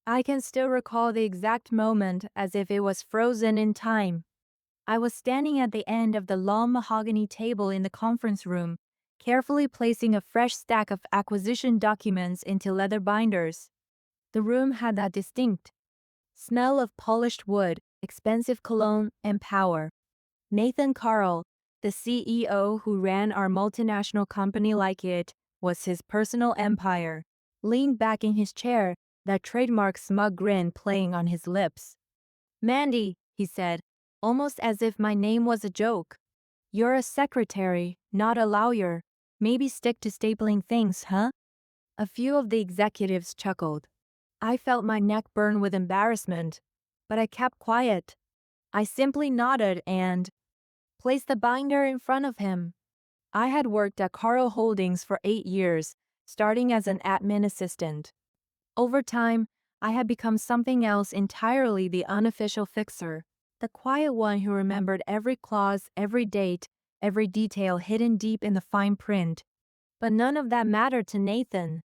I can still recall the exact moment as if it was frozen in time. I was standing at the end of the long mahogany table in the conference room, carefully placing a fresh stack of acquisition documents into leather binders. The room had that distinct smell of polished wood, expensive cologne, and power. Nathan Carl, the CEO who ran our multinational company like it was his personal empire, leaned back in his chair, that trademark smug grin playing on his lips. "Mandy," he said, almost as if my name was a joke. "You're a secretary, not a lawyer. Maybe stick to stapling things, huh?" A few of the executives chuckled. I felt my neck burn with embarrassment, but I kept quiet. I simply nodded and placed the binder in front of him. I had worked at Carl Holdings for 8 years, starting as an admin assistant. Over time, I had become something else entirely, the unofficial fixer, the quiet one who remembered every clause, every date, every detail hidden deep in the fine print. But none of that mattered to Nathan.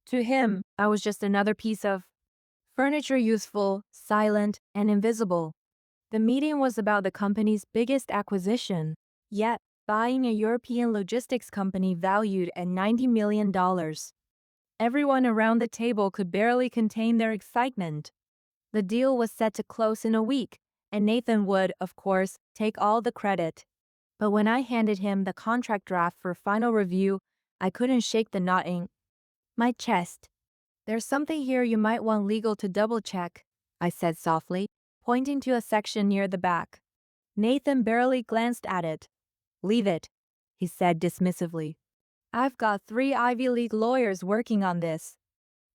To him, I was just another piece of furniture, useful, silent, and invisible. The meeting was about the company's biggest acquisition, yet buying a European logistics company valued at $90 million. Everyone around the table could barely contain their excitement. The deal was set to close in a week, and Nathan would, of course, take all the credit. But when I handed him the contract draft for final review, I couldn't shake the knot in my chest. "There's something here you might want legal to double-check," I said softly, pointing to a section near the back. Nathan barely glanced at it. "Leave it," he said dismissively. "I've got 3 Ivy League lawyers working on this.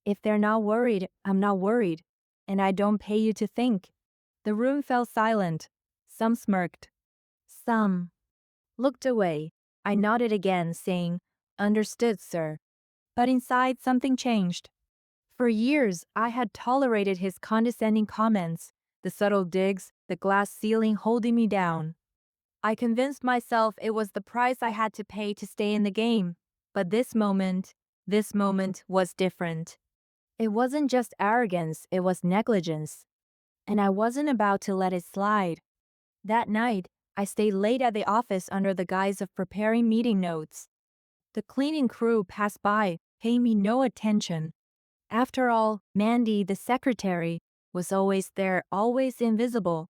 If they're not worried, I'm not worried, and I don't pay you to think." The room fell silent. Some smirked. Some looked away. I nodded again, saying, "Understood, sir." But inside, something changed. For years, I had tolerated his condescending comments, the subtle digs, the glass ceiling holding me down. I convinced myself it was the price I had to pay to stay in the game. But this moment was different. It wasn't just arrogance, it was negligence. And I wasn't about to let it slide. That night, I stayed late at the office under the guise of preparing meeting notes. The cleaning crew passed by, paying me no attention. After all, Mandy, the secretary, was always there, always invisible.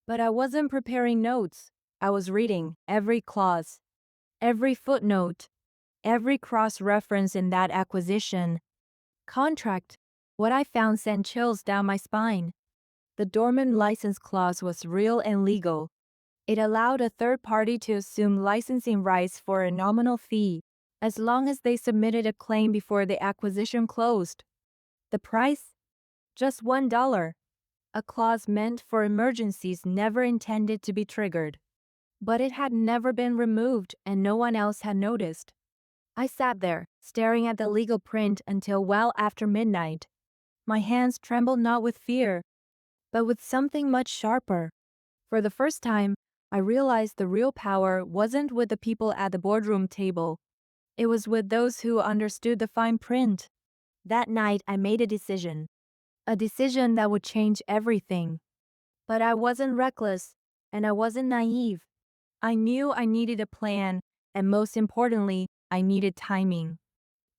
But I wasn't preparing notes. I was reading every clause, every footnote, every cross-reference in that acquisition contract. What I found sent chills down my spine. The dormant license clause was real and legal. It allowed a third party to assume licensing rights for a nominal fee, as long as they submitted a claim before the acquisition closed. The price? Just $1. A clause meant for emergencies, never intended to be triggered. But it had never been removed, and no one else had noticed. I sat there, staring at the legal print until well after midnight. My hands trembled not with fear, but with something much sharper. For the first time, I realized the real power wasn't with the people at the boardroom table. It was with those who understood the fine print. That night, I made a decision that would change everything. But I wasn't reckless, and I wasn't naive. I knew I needed a plan, and most importantly, I needed timing.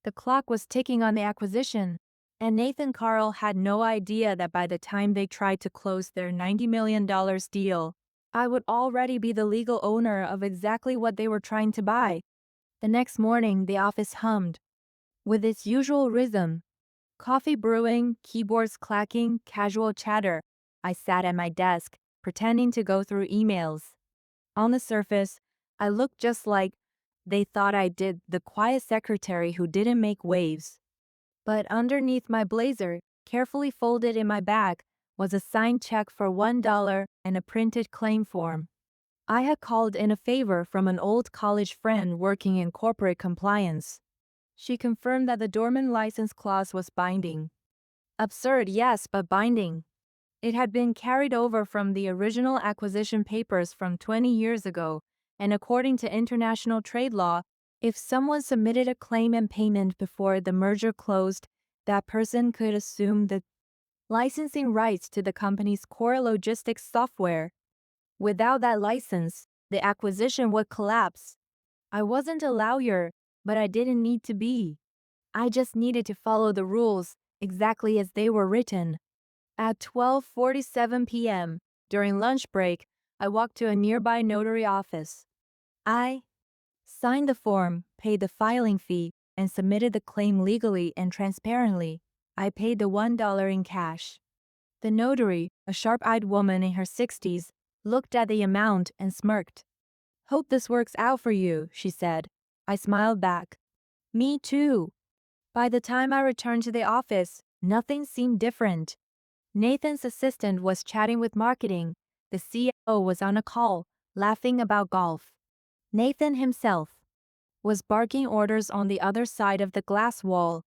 The clock was ticking on the acquisition, and Nathan Carl had no idea that by the time they tried to close their $90 million deal, I would already be the legal owner of exactly what they were trying to buy. The next morning, the office hummed with its usual rhythm. Coffee brewing, keyboards clacking, casual chatter. I sat at my desk, pretending to go through emails. On the surface, I looked just like they thought I did, the quiet secretary who didn't make waves. But underneath my blazer, carefully folded in my bag, was a signed check for $1 and a printed claim form. I had called in a favor from an old college friend working in corporate compliance. She confirmed that the dormant license clause was binding. Absurd, yes, but binding. It had been carried over from the original acquisition papers from 20 years ago, and according to international trade law, if someone submitted a claim and payment before the merger closed, that person could assume the licensing rights to the company's core logistics software. Without that license, the acquisition would collapse. I wasn't a lawyer, but I didn't need to be. I just needed to follow the rules exactly as they were written. At 12:47 p.m., during lunch break, I walked to a nearby notary office. I signed the form, paid the filing fee, and submitted the claim legally and transparently. I paid the $1 in cash. The notary, a sharp-eyed woman in her 60s, looked at the amount and smirked. "Hope this works out for you," she said. I smiled back. "Me too." By the time I returned to the office, nothing seemed different. Nathan's assistant was chatting with marketing. The CFO was on a call, laughing about golf. Nathan himself was barking orders on the other side of the glass wall.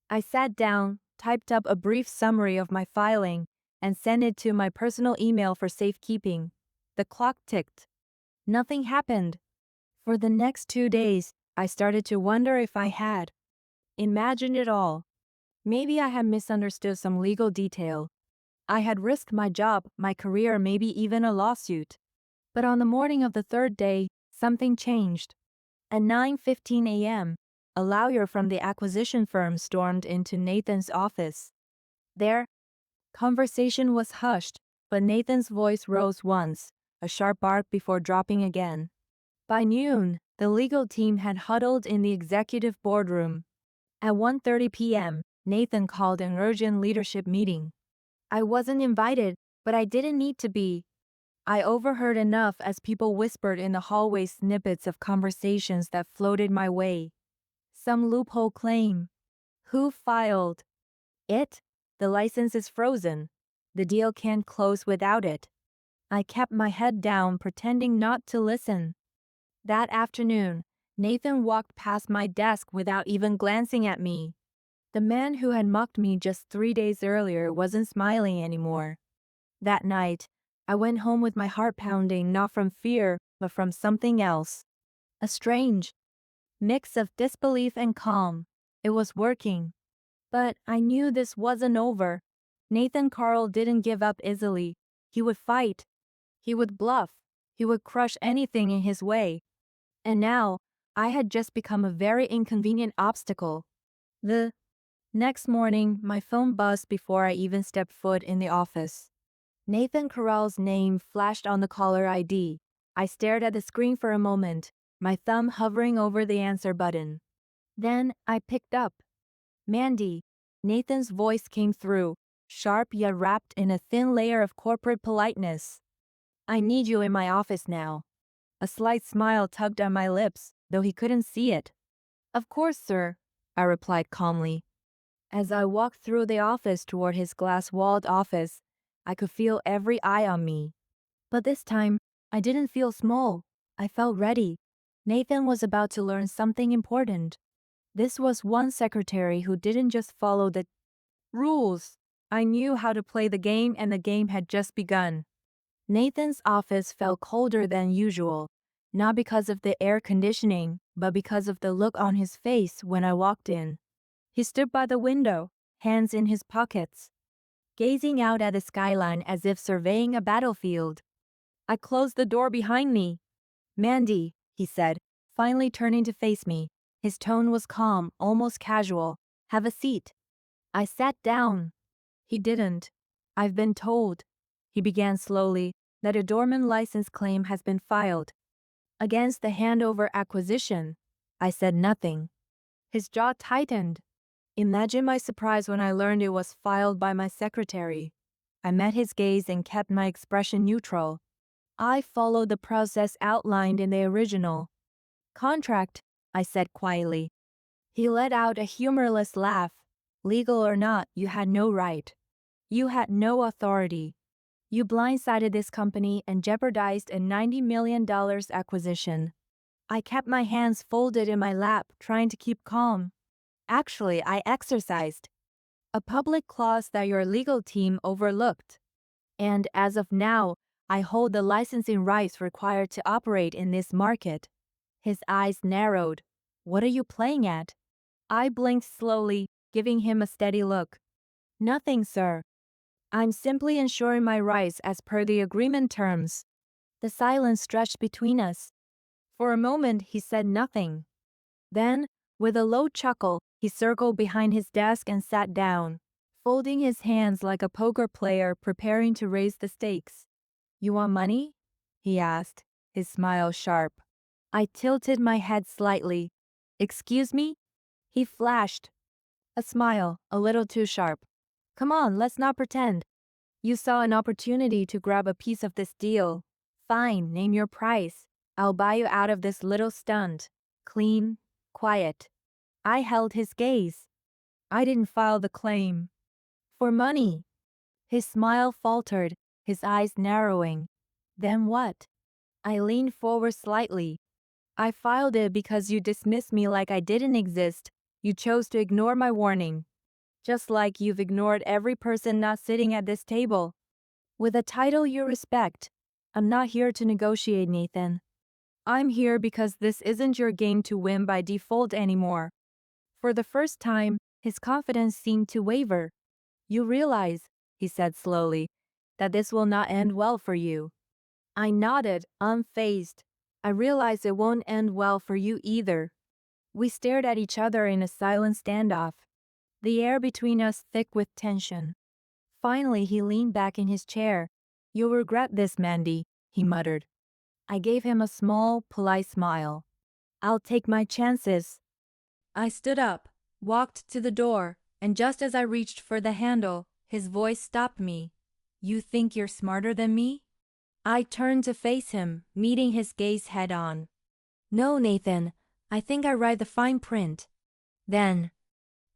I sat down, typed up a brief summary of my filing, and sent it to my personal email for safekeeping. The clock ticked. Nothing happened. For the next 2 days, I started to wonder if I had imagined it all. Maybe I had misunderstood some legal detail. I had risked my job, my career, maybe even a lawsuit. But on the morning of the third day, something changed. At 9:15 a.m., a lawyer from the acquisition firm stormed into Nathan's office. Their conversation was hushed, but Nathan's voice rose once, a sharp bark before dropping again. By noon, the legal team had huddled in the executive boardroom. At 1:30 p.m., Nathan called an urgent leadership meeting. I wasn't invited, but I didn't need to be. I overheard enough as people whispered in the hallway snippets of conversations that floated my way. Some loophole claim. Who filed it? The license is frozen. The deal can't close without it. I kept my head down, pretending not to listen. That afternoon, Nathan walked past my desk without even glancing at me. The man who had mocked me just 3 days earlier wasn't smiling anymore. That night, I went home with my heart pounding, not from fear, but from something else. A strange mix of disbelief and calm. It was working. But I knew this wasn't over. Nathan Carl didn't give up easily. He would fight. He would bluff. He would crush anything in his way. And now, I had just become a very inconvenient obstacle. The next morning, my phone buzzed before I even stepped foot in the office. Nathan Carell's name flashed on the caller ID. I stared at the screen for a moment, my thumb hovering over the answer button. Then I picked up. "Mandy." Nathan's voice came through, sharp yet wrapped in a thin layer of corporate politeness. "I need you in my office now." A slight smile tugged at my lips, though he couldn't see it. "Of course, sir," I replied calmly. As I walked through the office toward his glass-walled office, I could feel every eye on me. But this time, I didn't feel small. I felt ready. Nathan was about to learn something important. This was one secretary who didn't just follow the rules. I knew how to play the game, and the game had just begun. Nathan's office felt colder than usual, not because of the air conditioning, but because of the look on his face when I walked in. He stood by the window, hands in his pockets, gazing out at the skyline as if surveying a battlefield. I closed the door behind me. "Mandy," he said, finally turning to face me. His tone was calm, almost casual. "Have a seat." I sat down. He didn't. "I've been told," he began slowly, "that a dormant license claim has been filed against the Handover acquisition." I said nothing. His jaw tightened. Imagine my surprise when I learned it was filed by my secretary. I met his gaze and kept my expression neutral. "I followed the process outlined in the original contract," I said quietly. He let out a humorless laugh. "Legal or not, you had no right. You had no authority. You blindsided this company and jeopardized a $90 million acquisition." I kept my hands folded in my lap, trying to keep calm. "Actually, I exercised a public clause that your legal team overlooked. And as of now, I hold the licensing rights required to operate in this market." His eyes narrowed. "What are you playing at?" I blinked slowly, giving him a steady look. "Nothing, sir." I'm simply ensuring my rights as per the agreement terms. The silence stretched between us. For a moment, he said nothing. Then, with a low chuckle, he circled behind his desk and sat down, folding his hands like a poker player preparing to raise the stakes. You want money? He asked, his smile sharp. I tilted my head slightly. Excuse me? He flashed. A smile, a little too sharp. Come on, let's not pretend. You saw an opportunity to grab a piece of this deal. Fine, name your price. I'll buy you out of this little stunt. Clean, quiet. I held his gaze. I didn't file the claim. For money. His smile faltered, his eyes narrowing. Then what? I leaned forward slightly. I filed it because you dismissed me like I didn't exist. You chose to ignore my warning. Just like you've ignored every person not sitting at this table. With a title you respect. I'm not here to negotiate, Nathan. I'm here because this isn't your game to win by default anymore. For the first time, his confidence seemed to waver. You realize, he said slowly, that this will not end well for you. I nodded, unfazed. I realize it won't end well for you either. We stared at each other in a silent standoff, the air between us thick with tension. Finally, he leaned back in his chair. You'll regret this, Mandy, he muttered. I gave him a small, polite smile. I'll take my chances. I stood up, walked to the door, and just as I reached for the handle, his voice stopped me. You think you're smarter than me? I turned to face him, meeting his gaze head on. No, Nathan, I think I read the fine print. Then,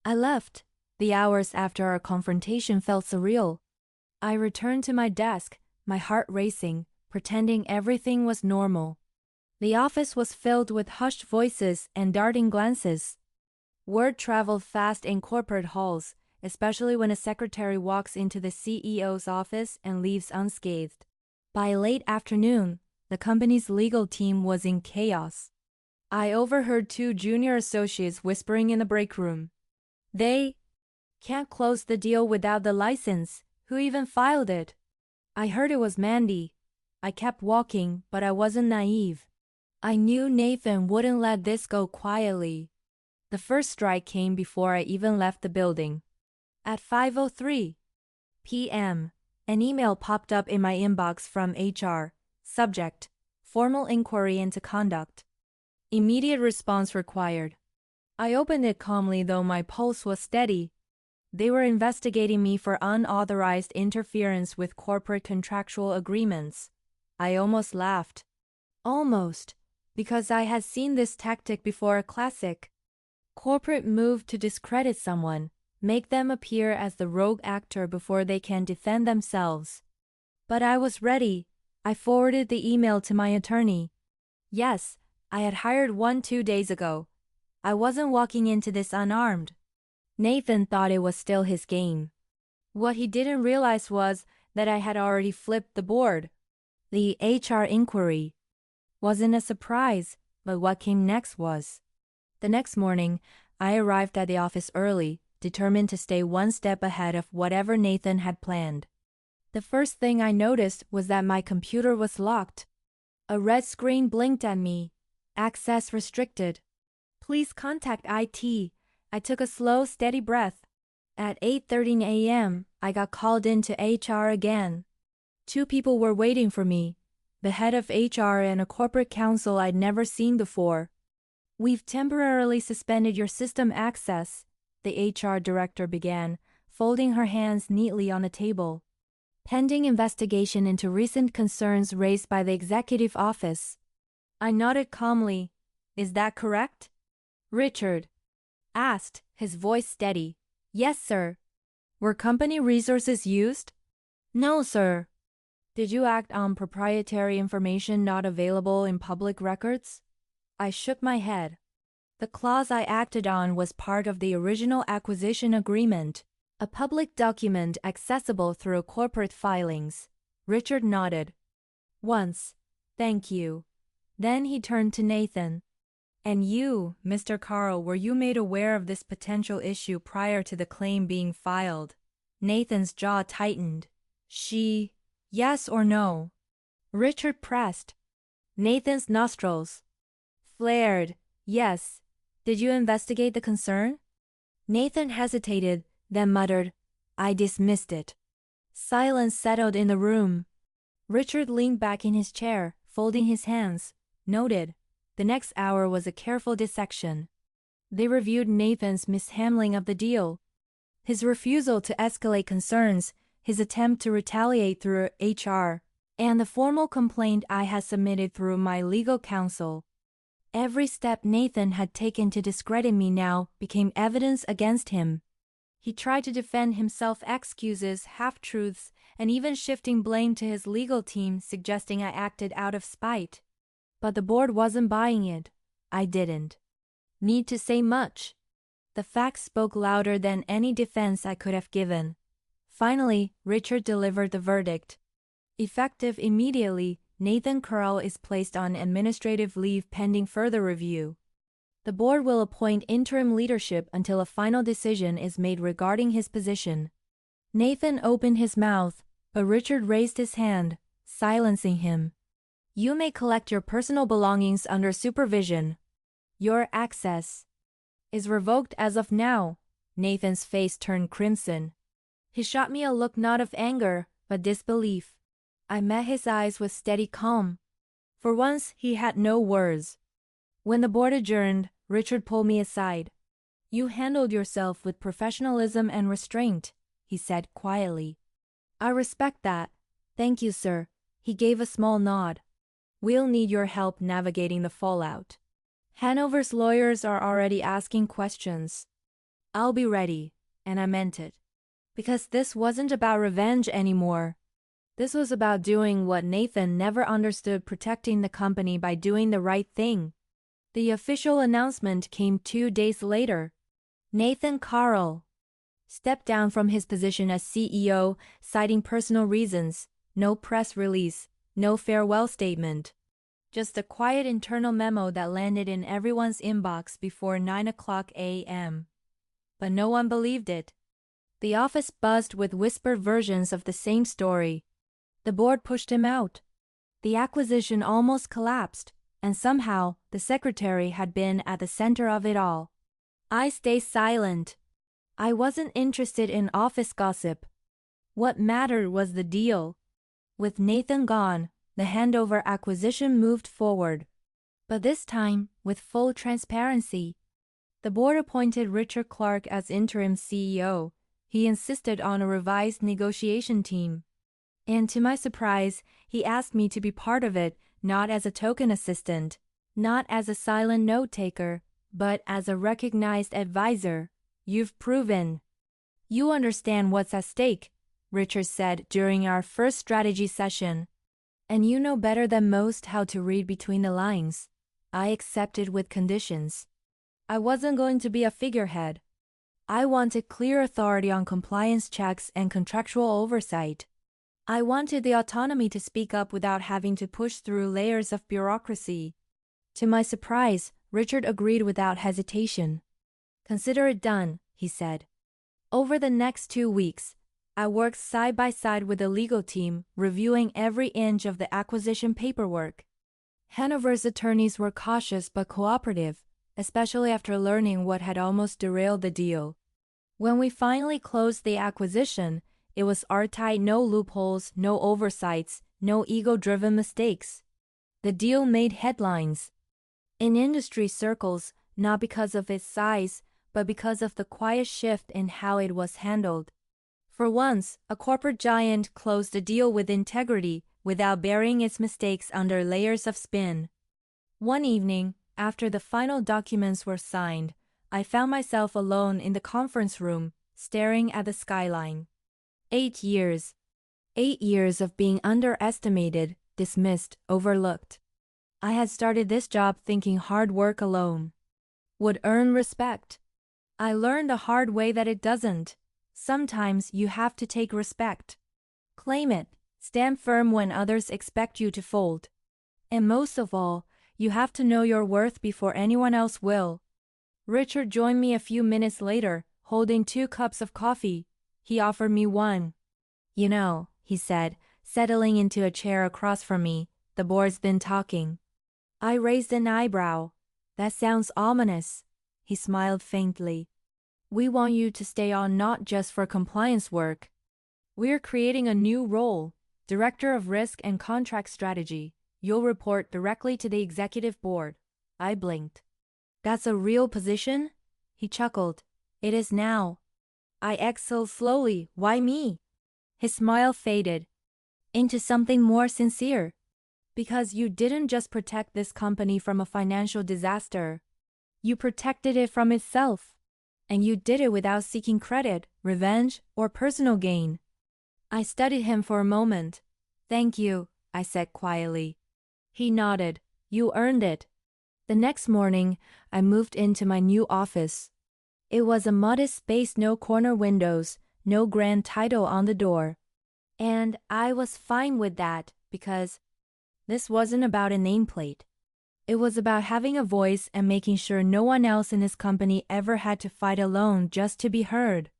I left. The hours after our confrontation felt surreal. I returned to my desk, my heart racing, pretending everything was normal. The office was filled with hushed voices and darting glances. Word traveled fast in corporate halls, especially when a secretary walks into the CEO's office and leaves unscathed. By late afternoon, the company's legal team was in chaos. I overheard two junior associates whispering in the break room. They can't close the deal without the license. Who even filed it? I heard it was Mandy. I kept walking, but I wasn't naive. I knew Nathan wouldn't let this go quietly. The first strike came before I even left the building. At 5:03 p.m., an email popped up in my inbox from HR. Subject: Formal inquiry into conduct. Immediate response required. I opened it calmly, though my pulse was steady. They were investigating me for unauthorized interference with corporate contractual agreements. I almost laughed. Almost, because I had seen this tactic before, a classic. Corporate move to discredit someone, make them appear as the rogue actor before they can defend themselves. But I was ready. I forwarded the email to my attorney. Yes, I had hired one 2 days ago. I wasn't walking into this unarmed. Nathan thought it was still his game. What he didn't realize was that I had already flipped the board. The HR inquiry wasn't a surprise, but what came next was. The next morning, I arrived at the office early, determined to stay one step ahead of whatever Nathan had planned. The first thing I noticed was that my computer was locked. A red screen blinked at me. Access restricted. Please contact IT. I took a slow, steady breath. At 8:30 a.m., I got called into HR again. 2 people were waiting for me, the head of HR and a corporate counsel I'd never seen before. We've temporarily suspended your system access, the HR director began, folding her hands neatly on the table. Pending investigation into recent concerns raised by the executive office. I nodded calmly. Is that correct? Richard asked, his voice steady. Yes, sir. Were company resources used? No, sir. Did you act on proprietary information not available in public records? I shook my head. The clause I acted on was part of the original acquisition agreement, a public document accessible through corporate filings. Richard nodded. Once. Thank you. Then he turned to Nathan. And you, Mr. Carl, were you made aware of this potential issue prior to the claim being filed? Nathan's jaw tightened. She, yes or no? Richard pressed. Nathan's nostrils flared. Yes. Did you investigate the concern? Nathan hesitated, then muttered, I dismissed it. Silence settled in the room. Richard leaned back in his chair, folding his hands. Noted. The next hour was a careful dissection. They reviewed Nathan's mishandling of the deal, his refusal to escalate concerns, his attempt to retaliate through HR, and the formal complaint I had submitted through my legal counsel. Every step Nathan had taken to discredit me now became evidence against him. He tried to defend himself, excuses, half-truths, and even shifting blame to his legal team, suggesting I acted out of spite. But the board wasn't buying it. I didn't need to say much. The facts spoke louder than any defense I could have given. Finally, Richard delivered the verdict. Effective immediately, Nathan Curl is placed on administrative leave pending further review. The board will appoint interim leadership until a final decision is made regarding his position. Nathan opened his mouth, but Richard raised his hand, silencing him. You may collect your personal belongings under supervision. Your access is revoked as of now. Nathan's face turned crimson. He shot me a look not of anger, but disbelief. I met his eyes with steady calm. For once, he had no words. When the board adjourned, Richard pulled me aside. You handled yourself with professionalism and restraint, he said quietly. I respect that. Thank you, sir. He gave a small nod. We'll need your help navigating the fallout. Hanover's lawyers are already asking questions. I'll be ready, and I meant it. Because this wasn't about revenge anymore. This was about doing what Nathan never understood, protecting the company by doing the right thing. The official announcement came 2 days later. Nathan Carl stepped down from his position as CEO, citing personal reasons. No press release, no farewell statement. Just a quiet internal memo that landed in everyone's inbox before 9 a.m. But no one believed it. The office buzzed with whispered versions of the same story. The board pushed him out. The acquisition almost collapsed, and somehow the secretary had been at the center of it all. I stayed silent. I wasn't interested in office gossip. What mattered was the deal. With Nathan gone, the handover acquisition moved forward. But this time, with full transparency. The board appointed Richard Clark as interim CEO. He insisted on a revised negotiation team. And to my surprise, he asked me to be part of it, not as a token assistant, not as a silent note-taker, but as a recognized advisor. You've proven. You understand what's at stake, Richard said during our first strategy session. And you know better than most how to read between the lines. I accepted with conditions. I wasn't going to be a figurehead. I wanted clear authority on compliance checks and contractual oversight. I wanted the autonomy to speak up without having to push through layers of bureaucracy. To my surprise, Richard agreed without hesitation. Consider it done, he said. Over the next 2 weeks, I worked side by side with the legal team, reviewing every inch of the acquisition paperwork. Hanover's attorneys were cautious but cooperative, especially after learning what had almost derailed the deal. When we finally closed the acquisition, it was airtight, no loopholes, no oversights, no ego-driven mistakes. The deal made headlines in industry circles, not because of its size, but because of the quiet shift in how it was handled. For once, a corporate giant closed a deal with integrity without burying its mistakes under layers of spin. One evening, after the final documents were signed, I found myself alone in the conference room, staring at the skyline. 8 years. 8 years of being underestimated, dismissed, overlooked. I had started this job thinking hard work alone would earn respect. I learned the hard way that it doesn't. Sometimes you have to take respect. Claim it. Stand firm when others expect you to fold. And most of all, you have to know your worth before anyone else will. Richard joined me a few minutes later, holding 2 cups of coffee. He offered me one. You know, he said, settling into a chair across from me, the board's been talking. I raised an eyebrow. That sounds ominous. He smiled faintly. We want you to stay on not just for compliance work. We're creating a new role, Director of Risk and Contract Strategy. You'll report directly to the executive board. I blinked. That's a real position? He chuckled. It is now. I exhaled slowly. Why me? His smile faded into something more sincere. Because you didn't just protect this company from a financial disaster. You protected it from itself. And you did it without seeking credit, revenge, or personal gain. I studied him for a moment. Thank you, I said quietly. He nodded. You earned it. The next morning, I moved into my new office. It was a modest space, no corner windows, no grand title on the door. And I was fine with that because this wasn't about a nameplate. It was about having a voice and making sure no one else in this company ever had to fight alone just to be heard.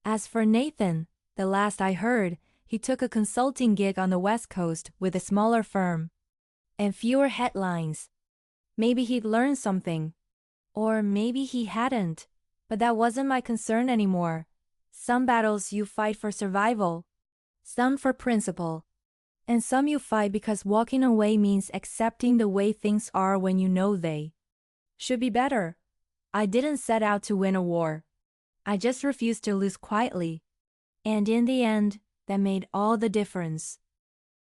As for Nathan, the last I heard, he took a consulting gig on the West Coast with a smaller firm. And fewer headlines. Maybe he'd learned something. Or maybe he hadn't. But that wasn't my concern anymore. Some battles you fight for survival. Some for principle. And some you fight because walking away means accepting the way things are when you know they should be better. I didn't set out to win a war. I just refused to lose quietly. And in the end, that made all the difference.